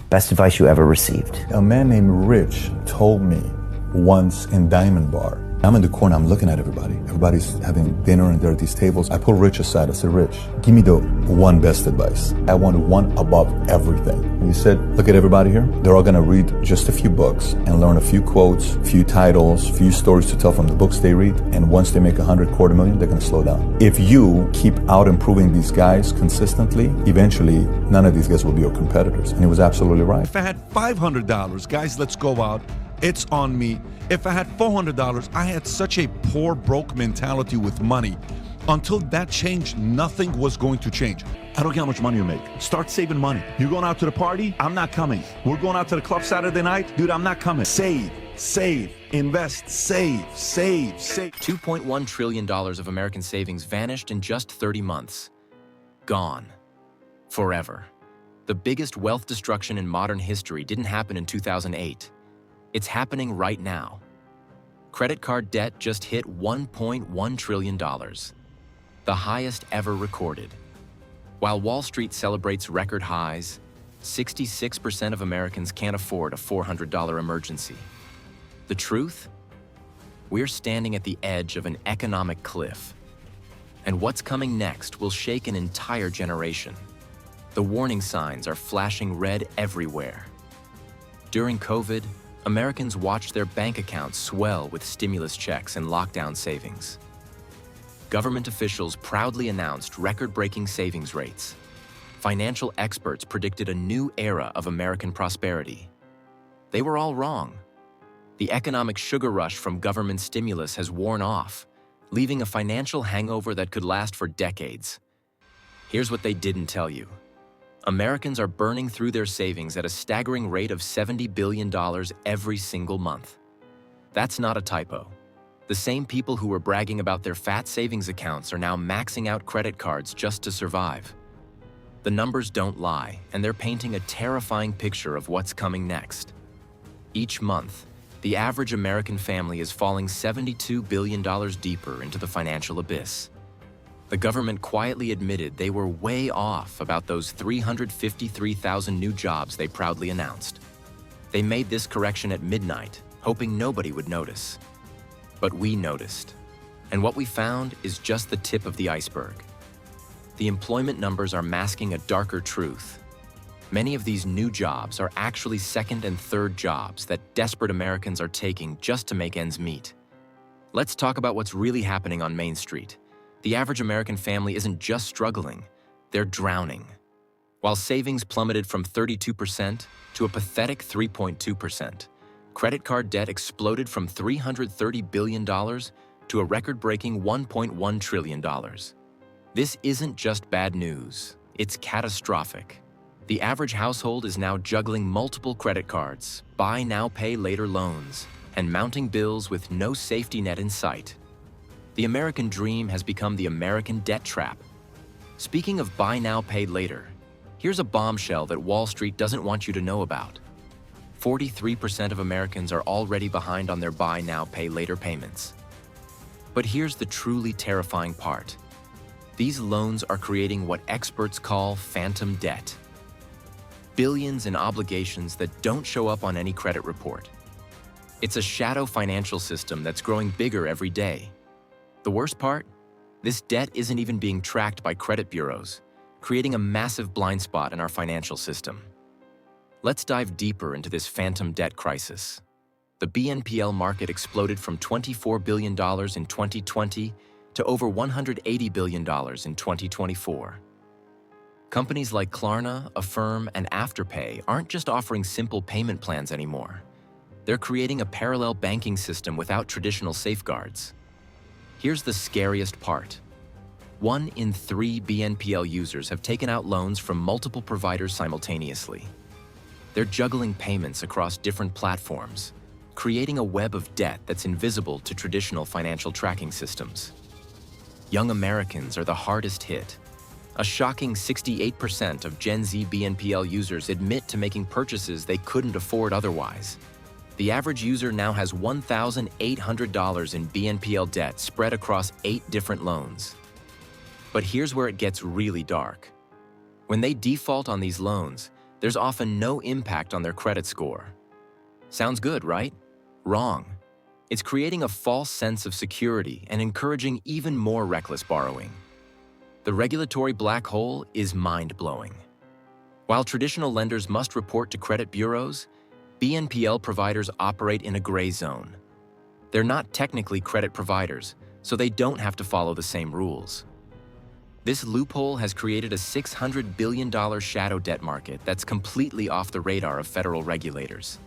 Best advice you ever received? A man named Rich told me once in Diamond Bar, I'm in the corner, I'm looking at everybody. Everybody's having dinner and there are these tables. I pull Rich aside. I said, Rich, give me the one best advice. I want one above everything. And he said, look at everybody here. They're all gonna read just a few books and learn a few quotes, few titles, few stories to tell from the books they read. And once they make 100, $250,000, they're gonna slow down. If you keep out improving these guys consistently, eventually none of these guys will be your competitors. And he was absolutely right. If I had $500, guys, let's go out. It's on me. If I had $400, I had such a poor, broke mentality with money. Until that changed, nothing was going to change. I don't care how much money you make. Start saving money. You're going out to the party? I'm not coming. We're going out to the club Saturday night? Dude, I'm not coming. Save, invest, save. $2.1 trillion of American savings vanished in just 30 months. Gone. Forever. The biggest wealth destruction in modern history didn't happen in 2008. It's happening right now. Credit card debt just hit $1.1 trillion, the highest ever recorded. While Wall Street celebrates record highs, 66% of Americans can't afford a $400 emergency. The truth? We're standing at the edge of an economic cliff. And what's coming next will shake an entire generation. The warning signs are flashing red everywhere. During COVID, Americans watched their bank accounts swell with stimulus checks and lockdown savings. Government officials proudly announced record-breaking savings rates. Financial experts predicted a new era of American prosperity. They were all wrong. The economic sugar rush from government stimulus has worn off, leaving a financial hangover that could last for decades. Here's what they didn't tell you. Americans are burning through their savings at a staggering rate of $70 billion every single month. That's not a typo. The same people who were bragging about their fat savings accounts are now maxing out credit cards just to survive. The numbers don't lie, and they're painting a terrifying picture of what's coming next. Each month, the average American family is falling $72 billion deeper into the financial abyss. The government quietly admitted they were way off about those 353,000 new jobs they proudly announced. They made this correction at midnight, hoping nobody would notice. But we noticed. And what we found is just the tip of the iceberg. The employment numbers are masking a darker truth. Many of these new jobs are actually second and third jobs that desperate Americans are taking just to make ends meet. Let's talk about what's really happening on Main Street. The average American family isn't just struggling, they're drowning. While savings plummeted from 32% to a pathetic 3.2%, credit card debt exploded from $330 billion to a record-breaking $1.1 trillion. This isn't just bad news, it's catastrophic. The average household is now juggling multiple credit cards, buy now, pay later loans, and mounting bills with no safety net in sight. The American dream has become the American debt trap. Speaking of buy now, pay later, here's a bombshell that Wall Street doesn't want you to know about. 43% of Americans are already behind on their buy now, pay later payments. But here's the truly terrifying part. These loans are creating what experts call phantom debt. Billions in obligations that don't show up on any credit report. It's a shadow financial system that's growing bigger every day. The worst part? This debt isn't even being tracked by credit bureaus, creating a massive blind spot in our financial system. Let's dive deeper into this phantom debt crisis. The BNPL market exploded from $24 billion in 2020 to over $180 billion in 2024. Companies like Klarna, Affirm, and Afterpay aren't just offering simple payment plans anymore. They're creating a parallel banking system without traditional safeguards. Here's the scariest part. 1 in 3 BNPL users have taken out loans from multiple providers simultaneously. They're juggling payments across different platforms, creating a web of debt that's invisible to traditional financial tracking systems. Young Americans are the hardest hit. A shocking 68% of Gen Z BNPL users admit to making purchases they couldn't afford otherwise. The average user now has $1,800 in BNPL debt spread across 8 different loans. But here's where it gets really dark. When they default on these loans, There's often no impact on their credit score. Sounds good, right? Wrong. It's creating a false sense of security and encouraging even more reckless borrowing. The regulatory black hole is mind-blowing. While traditional lenders must report to credit bureaus, BNPL providers operate in a gray zone. They're not technically credit providers, so they don't have to follow the same rules. This loophole has created a $600 billion shadow debt market that's completely off the radar of federal regulators.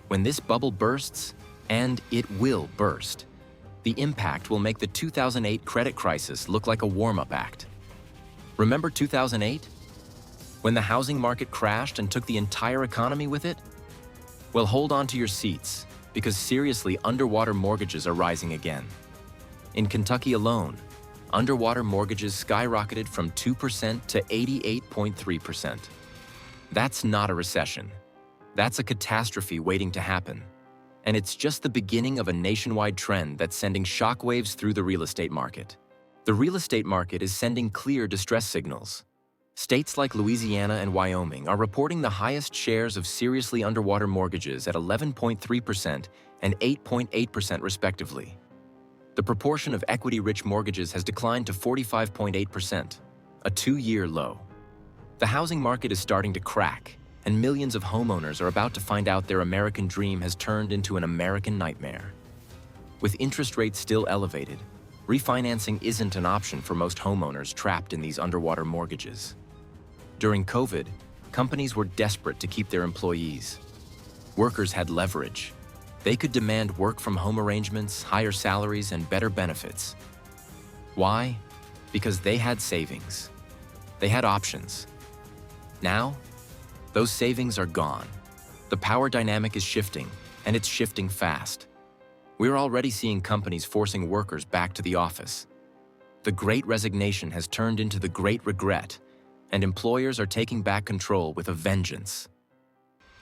When this bubble bursts, and it will burst, the impact will make the 2008 credit crisis look like a warm-up act. Remember 2008? When the housing market crashed and took the entire economy with it? Well, hold on to your seats, because seriously, underwater mortgages are rising again. In Kentucky alone, underwater mortgages skyrocketed from 2% to 88.3%. That's not a recession. That's a catastrophe waiting to happen. And it's just the beginning of a nationwide trend that's sending shockwaves through the real estate market. The real estate market is sending clear distress signals. States like Louisiana and Wyoming are reporting the highest shares of seriously underwater mortgages at 11.3% and 8.8% respectively. The proportion of equity-rich mortgages has declined to 45.8%, a 2-year low. The housing market is starting to crack, and millions of homeowners are about to find out their American dream has turned into an American nightmare. With interest rates still elevated, refinancing isn't an option for most homeowners trapped in these underwater mortgages. During COVID, companies were desperate to keep their employees. Workers had leverage. They could demand work-from-home arrangements, higher salaries, and better benefits. Why? Because they had savings. They had options. Now, those savings are gone. The power dynamic is shifting, and it's shifting fast. We're already seeing companies forcing workers back to the office. The Great Resignation has turned into the Great Regret, and employers are taking back control with a vengeance.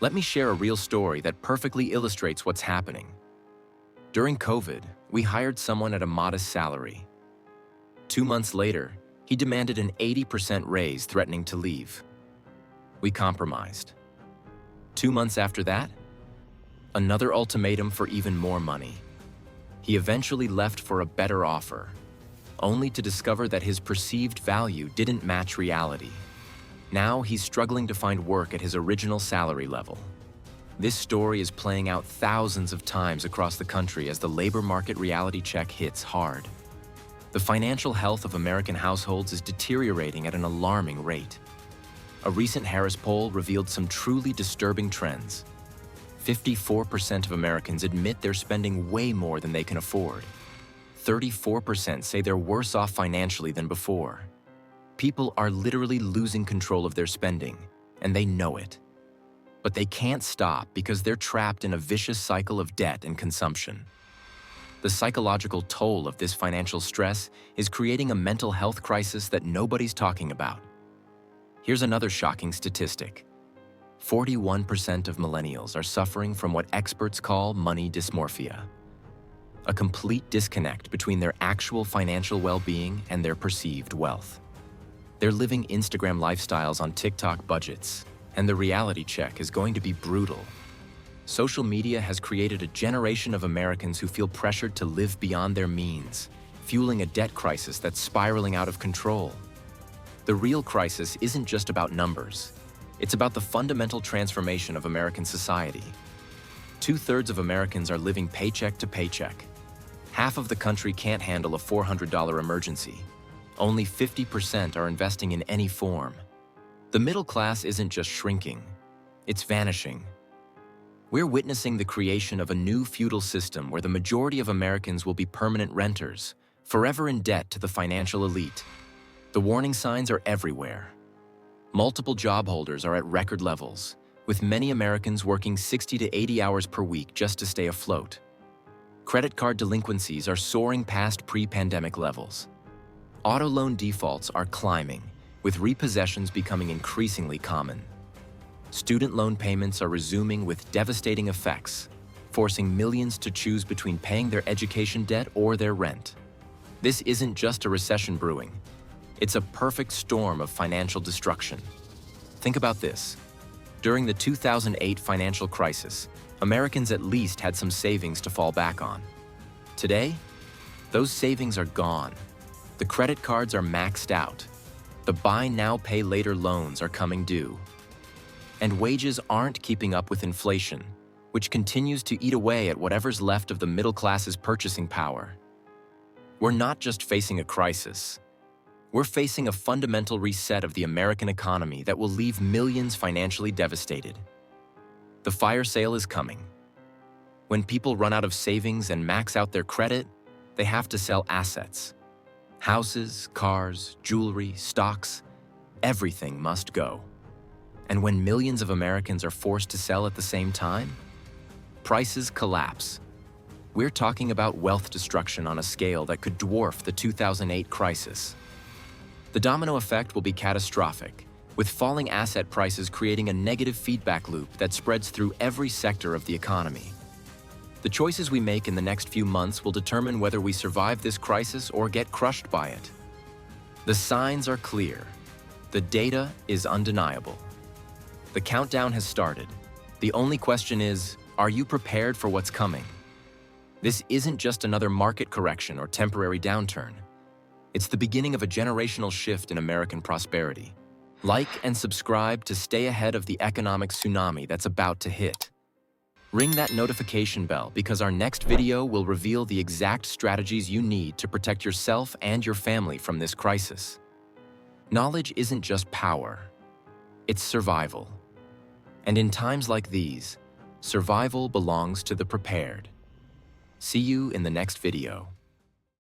Let me share a real story that perfectly illustrates what's happening. During COVID, we hired someone at a modest salary. 2 months later, he demanded an 80% raise, threatening to leave. We compromised. 2 months after that, another ultimatum for even more money. He eventually left for a better offer, only to discover that his perceived value didn't match reality. Now he's struggling to find work at his original salary level. This story is playing out thousands of times across the country as the labor market reality check hits hard. The financial health of American households is deteriorating at an alarming rate. A recent Harris poll revealed some truly disturbing trends. 54% of Americans admit they're spending way more than they can afford. 34% say they're worse off financially than before. People are literally losing control of their spending, and they know it. But they can't stop because they're trapped in a vicious cycle of debt and consumption. The psychological toll of this financial stress is creating a mental health crisis that nobody's talking about. Here's another shocking statistic. 41% of millennials are suffering from what experts call money dysmorphia, a complete disconnect between their actual financial well-being and their perceived wealth. They're living Instagram lifestyles on TikTok budgets, and the reality check is going to be brutal. Social media has created a generation of Americans who feel pressured to live beyond their means, fueling a debt crisis that's spiraling out of control. The real crisis isn't just about numbers. It's about the fundamental transformation of American society. 2/3 of Americans are living paycheck to paycheck. Half of the country can't handle a $400 emergency. Only 50% are investing in any form. The middle class isn't just shrinking, it's vanishing. We're witnessing the creation of a new feudal system where the majority of Americans will be permanent renters, forever in debt to the financial elite. The warning signs are everywhere. Multiple job holders are at record levels, with many Americans working 60 to 80 hours per week just to stay afloat. Credit card delinquencies are soaring past pre-pandemic levels. Auto loan defaults are climbing, with repossessions becoming increasingly common. Student loan payments are resuming with devastating effects, forcing millions to choose between paying their education debt or their rent. This isn't just a recession brewing. It's a perfect storm of financial destruction. Think about this. During the 2008 financial crisis, Americans at least had some savings to fall back on. Today, those savings are gone. The credit cards are maxed out. The buy now, pay later loans are coming due. And wages aren't keeping up with inflation, which continues to eat away at whatever's left of the middle class's purchasing power. We're not just facing a crisis. We're facing a fundamental reset of the American economy that will leave millions financially devastated. The fire sale is coming. When people run out of savings and max out their credit, they have to sell assets. Houses, cars, jewelry, stocks, everything must go. And when millions of Americans are forced to sell at the same time, prices collapse. We're talking about wealth destruction on a scale that could dwarf the 2008 crisis. The domino effect will be catastrophic, with falling asset prices creating a negative feedback loop that spreads through every sector of the economy. The choices we make in the next few months will determine whether we survive this crisis or get crushed by it. The signs are clear. The data is undeniable. The countdown has started. The only question is, are you prepared for what's coming? This isn't just another market correction or temporary downturn. It's the beginning of a generational shift in American prosperity. Like and subscribe to stay ahead of the economic tsunami that's about to hit. Ring that notification bell because our next video will reveal the exact strategies you need to protect yourself and your family from this crisis. Knowledge isn't just power, it's survival. And in times like these, survival belongs to the prepared. See you in the next video.